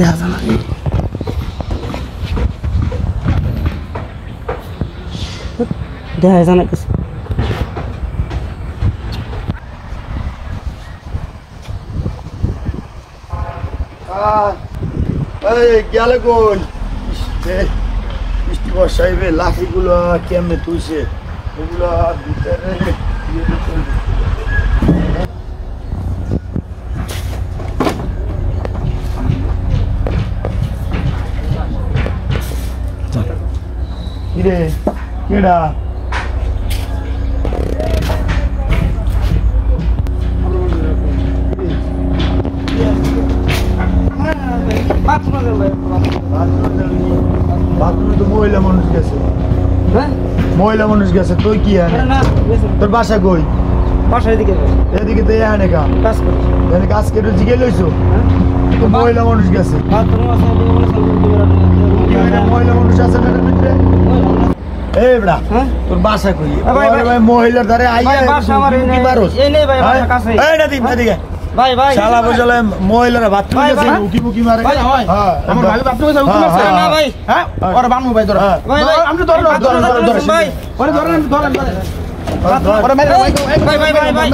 দেখা যায় না দেখা যায় না কিছু গেলে কই বৃষ্টি বর্ষাইবে লাঠিগুলো কেমনে তুইছে ওগুলো ভিতরে কিরে কেডা বাথরুমে তো মহিলা মানুষ গেছে হ্যাঁ মহিলা মানুষ গেছে তুই কি আনে তোর বাসা কই বাসা এদিকে এদিকে তো এখানে কাম কাজ করি এখানে কাজ কেটে জিগে লইছো তো মহিলা মানুষ গেছে মহিলা মানুষ আছে না ভিতরে এই বড়া তোর বাসা কই ভাই মহিলার ধারে আইয়া বাসা আমার কি মারোস এই নেই ভাই বাসা কাছে এই নাদিম এদিকে ভাই ভাই শালা বজলে মহিলারা বাথরুমে গেছে উকি মুকি মারে ভাই হয় আমার ভাই বাথরুমে যাও উকি মারছে না ভাই হ্যাঁ ওরে বানু ভাই ধর ভাই ভাই আমি ধর ভাই ওরে ধরেন ওরে মেরে ভাই ভাই ভাই ভাই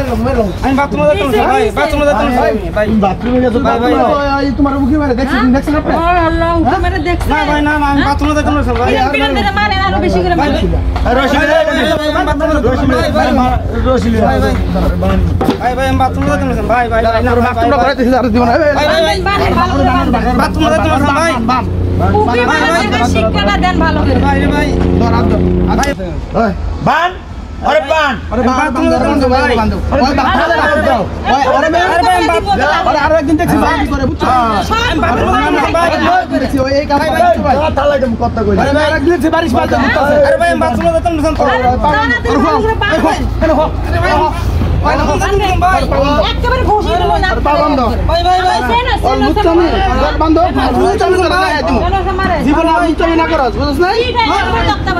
আমি বাথরুমে যাইতাম ভাই বাথরুমে যাইতাম ভাই বাথরুমে গেছে ভাই ভাই তোমার উকি মারে দেখছেন আপনি আল্লাহ উঠে মেরে দেখছ না ভাই না আমি বাথরুমে যাইতাম ভাই বিরান ধরে মারে আরো বেশি করে মারে রশিদ ভাই ভাই আমি বাথরুমে যাইতাম ভাই ভাই বাথরুমটা করে দিছি আর জীবন ভাই ভাই বাথরুমে যাইতাম ভাই উকি মারে শিক্ষাটা দেন ভালো করে ভাই রে ভাই ধর আদ ওই বান আরে বান আরে বাথরুমে যাইতাম ভাই ওই বাথরুমে দাও ওরে মেরে ওরে আরো একদিন দেখছি ভাই কি করে বুঝছো দেখছি ওই এই কাজ ভাই তাহলে কথা কই আরে ভাই একদিন দেখছি বারিশ বাজে আরে ভাই আমি বাথরুমে যাইতাম একেবারে ঘুষি দেব না ভাই ভাই ভাই ওর মুত্তামি বন্ধ মুত্তামি করে দাও মারে জীবনে মুত্তামি না করস বুঝছ না এইটা আমার দক্তা